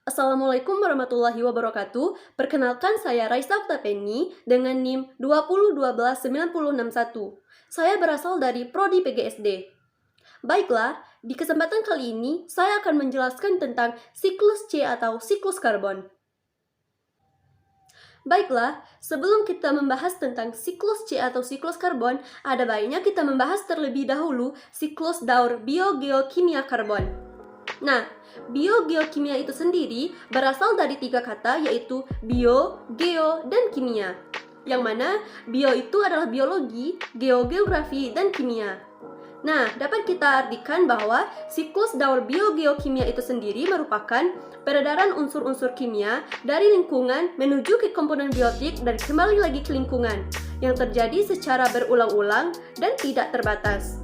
Assalamualaikum warahmatullahi wabarakatuh. Perkenalkan saya Raisa Oktapeni dengan NIM 2012961. Saya berasal dari Prodi PGSD. Baiklah, di kesempatan kali ini saya akan menjelaskan tentang siklus C atau siklus karbon. Baiklah, sebelum kita membahas tentang siklus C atau siklus karbon, ada baiknya kita membahas terlebih dahulu siklus daur biogeokimia karbon. Nah, biogeokimia itu sendiri berasal dari 3 kata, yaitu bio, geo, dan kimia. Yang mana bio itu adalah biologi, geografi, dan kimia. Nah, dapat kita artikan bahwa siklus daur biogeokimia itu sendiri merupakan peredaran unsur-unsur kimia dari lingkungan menuju ke komponen biotik dan kembali lagi ke lingkungan, yang terjadi secara berulang-ulang dan tidak terbatas.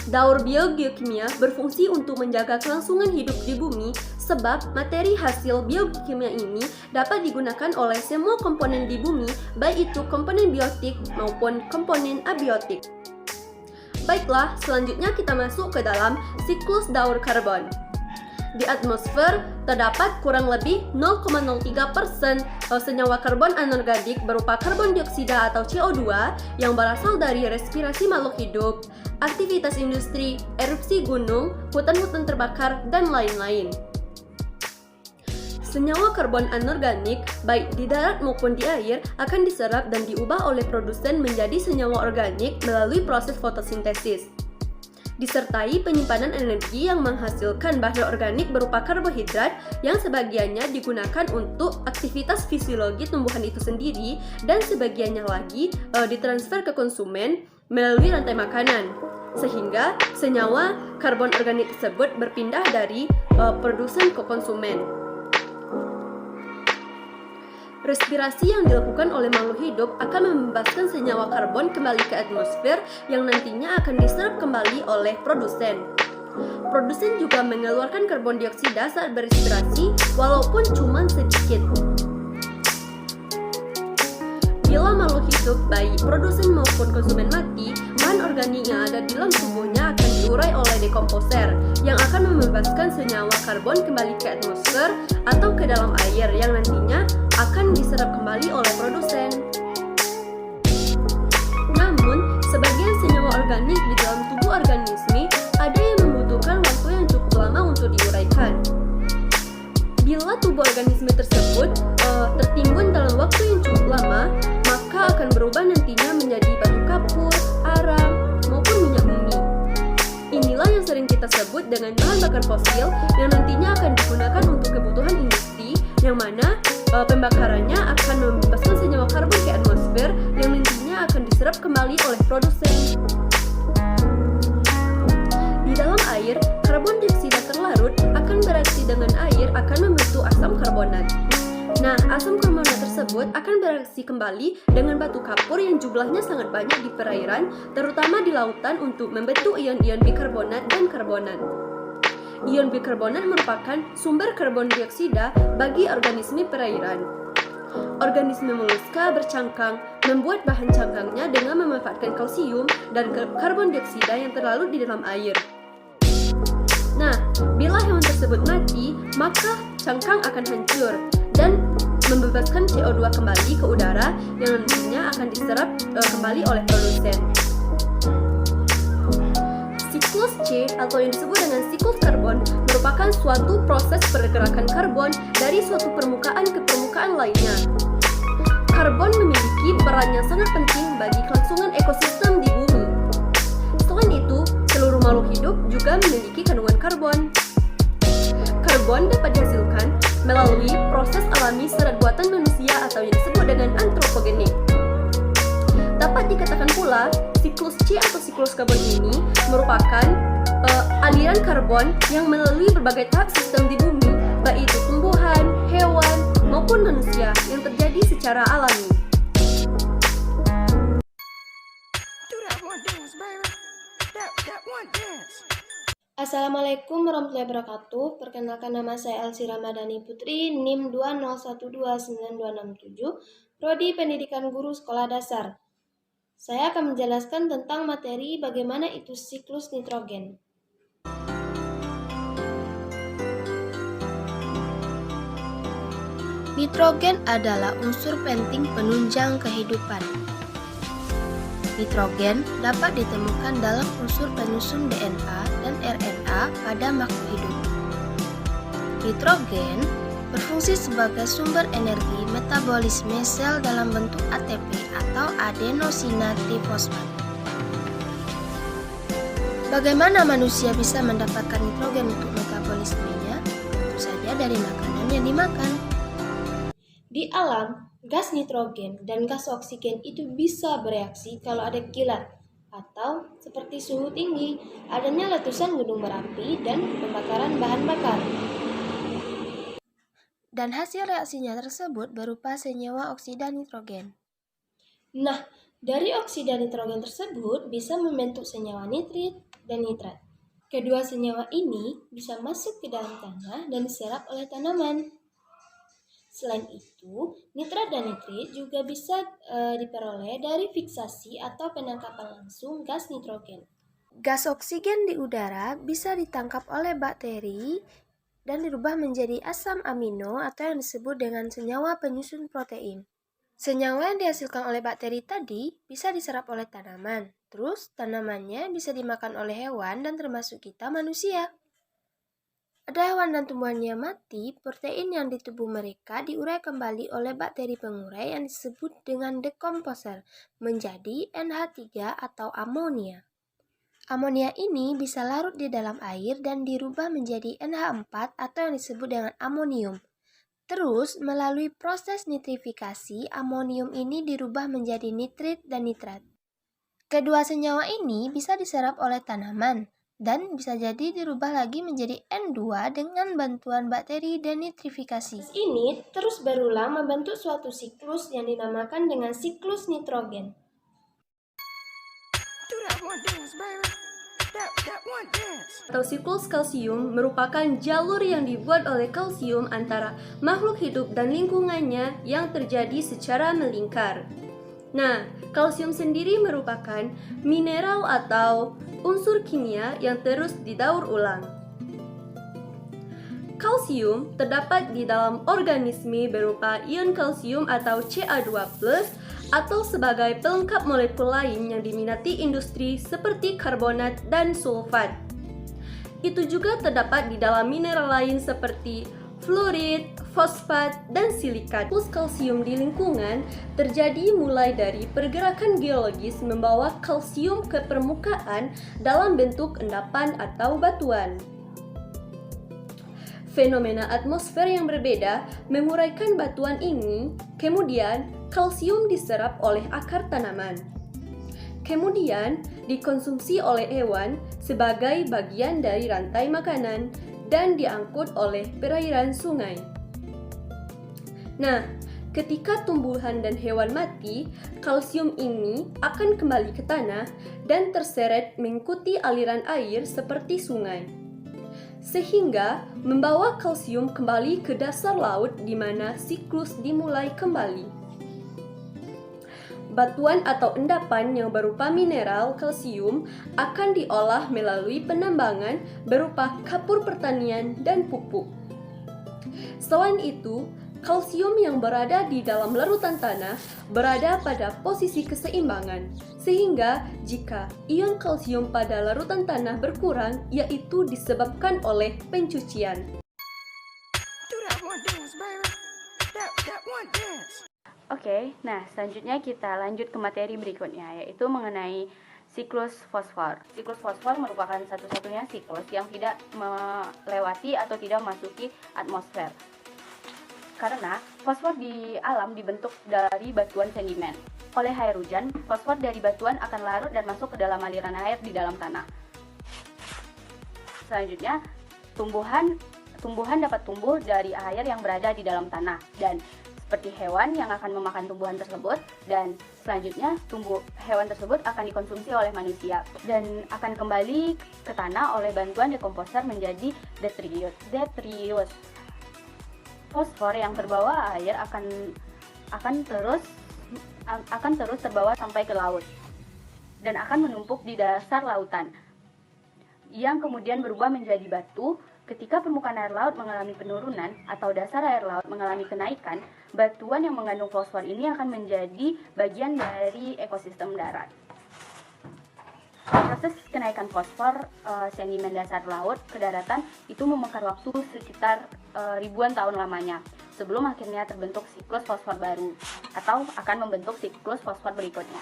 Daur biogeokimia berfungsi untuk menjaga kelangsungan hidup di bumi sebab materi hasil biokimia ini dapat digunakan oleh semua komponen di bumi, baik itu komponen biotik maupun komponen abiotik. Baiklah, selanjutnya kita masuk ke dalam siklus daur karbon. Di atmosfer terdapat kurang lebih 0,03% senyawa karbon anorganik berupa karbon dioksida atau CO2 yang berasal dari respirasi makhluk hidup, aktivitas industri, erupsi gunung, hutan-hutan terbakar, dan lain-lain. Senyawa karbon anorganik, baik di darat maupun di air, akan diserap dan diubah oleh produsen menjadi senyawa organik melalui proses fotosintesis. Disertai penyimpanan energi yang menghasilkan bahan organik berupa karbohidrat yang sebagiannya digunakan untuk aktivitas fisiologi tumbuhan itu sendiri dan sebagiannya lagi ditransfer ke konsumen melalui rantai makanan. Sehingga senyawa karbon organik tersebut berpindah dari produsen ke konsumen. Respirasi yang dilakukan oleh makhluk hidup akan membebaskan senyawa karbon kembali ke atmosfer yang nantinya akan diserap kembali oleh produsen. Produsen juga mengeluarkan karbon dioksida saat berrespirasi walaupun cuma sedikit. Bila makhluk hidup, baik produsen maupun konsumen mati, bahan organik yang ada di dalam tubuhnya akan diurai oleh dekomposer yang akan membebaskan senyawa karbon kembali ke atmosfer atau ke dalam air yang nantinya akan diserap kembali oleh produsen. Namun, sebagian senyawa organik di dalam tubuh organisme ada yang membutuhkan waktu yang cukup lama untuk diuraikan. Bila tubuh organisme tersebut tertimbun dalam waktu yang cukup lama, maka akan berubah nantinya menjadi batu kapur, arang, maupun minyak bumi. Inilah yang sering kita sebut dengan bahan bakar fosil yang nantinya akan digunakan untuk kebutuhan industri, yang mana pembakarannya akan membebaskan senyawa karbon ke atmosfer yang nantinya akan diserap kembali oleh produsen. Di dalam air, karbon dioksida terlarut akan bereaksi dengan air akan membentuk asam karbonat. Nah, asam karbonat tersebut akan bereaksi kembali dengan batu kapur yang jumlahnya sangat banyak di perairan, terutama di lautan untuk membentuk ion-ion bikarbonat dan karbonat. Ion bikarbonat merupakan sumber karbon dioksida bagi organisme perairan. Organisme moluska bercangkang membuat bahan cangkangnya dengan memanfaatkan kalsium dan karbon dioksida yang terlarut di dalam air. Nah, bila hewan tersebut mati, maka cangkang akan hancur dan membebaskan CO2 kembali ke udara yang nantinya akan diserap kembali oleh produsen. Siklus C atau yang disebut dengan siklus karbon merupakan suatu proses pergerakan karbon dari suatu permukaan ke permukaan lainnya. Karbon memiliki peran yang sangat penting bagi kelangsungan ekosistem di bumi. Selain itu, seluruh makhluk hidup juga memiliki kandungan karbon. Karbon dapat dihasilkan melalui proses alami serat buatan manusia atau yang disebut dengan antropogenik. Dapat dikatakan pula, siklus C atau siklus karbon ini merupakan aliran karbon yang melalui berbagai tahap sistem di bumi, baik itu tumbuhan, hewan, maupun manusia yang terjadi secara alami. Assalamualaikum warahmatullahi wabarakatuh. Perkenalkan, nama saya Elsi Ramadhani Putri, NIM 2012967, Prodi Pendidikan Guru Sekolah Dasar. Saya akan menjelaskan tentang materi bagaimana itu siklus nitrogen. Nitrogen adalah unsur penting penunjang kehidupan. Nitrogen dapat ditemukan dalam unsur penyusun DNA dan RNA pada makhluk hidup. Nitrogen berfungsi sebagai sumber energi metabolisme sel dalam bentuk ATP atau adenosina trifosfat. Bagaimana manusia bisa mendapatkan nitrogen untuk metabolismenya? Tentu saja dari makanan yang dimakan. Di alam, gas nitrogen dan gas oksigen itu bisa bereaksi kalau ada kilat atau seperti suhu tinggi, adanya letusan gunung berapi dan pembakaran bahan bakar. Dan hasil reaksinya tersebut berupa senyawa oksida nitrogen. Nah, dari oksida nitrogen tersebut bisa membentuk senyawa nitrit dan nitrat. Kedua senyawa ini bisa masuk ke dalam tanah dan diserap oleh tanaman. Selain itu, nitrat dan nitrit juga bisa diperoleh dari fiksasi atau penangkapan langsung gas nitrogen. Gas oksigen di udara bisa ditangkap oleh bakteri dan dirubah menjadi asam amino atau yang disebut dengan senyawa penyusun protein. Senyawa yang dihasilkan oleh bakteri tadi bisa diserap oleh tanaman, terus tanamannya bisa dimakan oleh hewan dan termasuk kita manusia. Ada hewan dan tumbuhan yang mati, protein yang di tubuh mereka diurai kembali oleh bakteri pengurai yang disebut dengan dekomposer menjadi NH3 atau amonia. Amonia ini bisa larut di dalam air dan dirubah menjadi NH4 atau yang disebut dengan amonium. Terus, melalui proses nitrifikasi, amonium ini dirubah menjadi nitrit dan nitrat. Kedua senyawa ini bisa diserap oleh tanaman dan bisa jadi dirubah lagi menjadi N2 dengan bantuan bakteri denitrifikasi. Ini terus berulang membentuk suatu siklus yang dinamakan dengan siklus nitrogen. Atau siklus kalsium merupakan jalur yang dibuat oleh kalsium antara makhluk hidup dan lingkungannya yang terjadi secara melingkar. Nah, kalsium sendiri merupakan mineral atau unsur kimia yang terus didaur ulang. Kalsium terdapat di dalam organisme berupa ion kalsium atau Ca2+, atau sebagai pelengkap molekul lain yang diminati industri seperti karbonat dan sulfat. Itu juga terdapat di dalam mineral lain seperti fluorid, fosfat, dan silikat. Siklus kalsium di lingkungan terjadi mulai dari pergerakan geologis membawa kalsium ke permukaan dalam bentuk endapan atau batuan. Fenomena atmosfer yang berbeda menguraikan batuan ini, kemudian kalsium diserap oleh akar tanaman. Kemudian dikonsumsi oleh hewan sebagai bagian dari rantai makanan dan diangkut oleh perairan sungai. Nah, ketika tumbuhan dan hewan mati, kalsium ini akan kembali ke tanah dan terseret mengikuti aliran air seperti sungai, sehingga membawa kalsium kembali ke dasar laut di mana siklus dimulai kembali. Batuan atau endapan yang berupa mineral kalsium akan diolah melalui penambangan berupa kapur pertanian dan pupuk. Selain itu, kalsium yang berada di dalam larutan tanah berada pada posisi keseimbangan, sehingga jika ion kalsium pada larutan tanah berkurang, yaitu disebabkan oleh pencucian. Oke, nah selanjutnya kita lanjut ke materi berikutnya, yaitu mengenai siklus fosfor. Siklus fosfor merupakan satu-satunya siklus yang tidak melewati atau tidak memasuki atmosfer. Karena fosfor di alam dibentuk dari batuan sedimen. Oleh air hujan, fosfor dari batuan akan larut dan masuk ke dalam aliran air di dalam tanah. Selanjutnya, tumbuhan dapat tumbuh dari air yang berada di dalam tanah, dan seperti hewan yang akan memakan tumbuhan tersebut, dan selanjutnya hewan tersebut akan dikonsumsi oleh manusia dan akan kembali ke tanah oleh bantuan dekomposer menjadi detritus. Fosfor yang terbawa air akan terus terbawa sampai ke laut. dan akan menumpuk di dasar lautan, yang kemudian berubah menjadi batu. Ketika permukaan air laut mengalami penurunan atau dasar air laut mengalami kenaikan, batuan yang mengandung fosfor ini akan menjadi bagian dari ekosistem darat. Proses kenaikan fosfor sedimen dasar laut ke daratan itu memakan waktu sekitar ribuan tahun lamanya, sebelum akhirnya terbentuk siklus fosfor baru atau akan membentuk siklus fosfor berikutnya.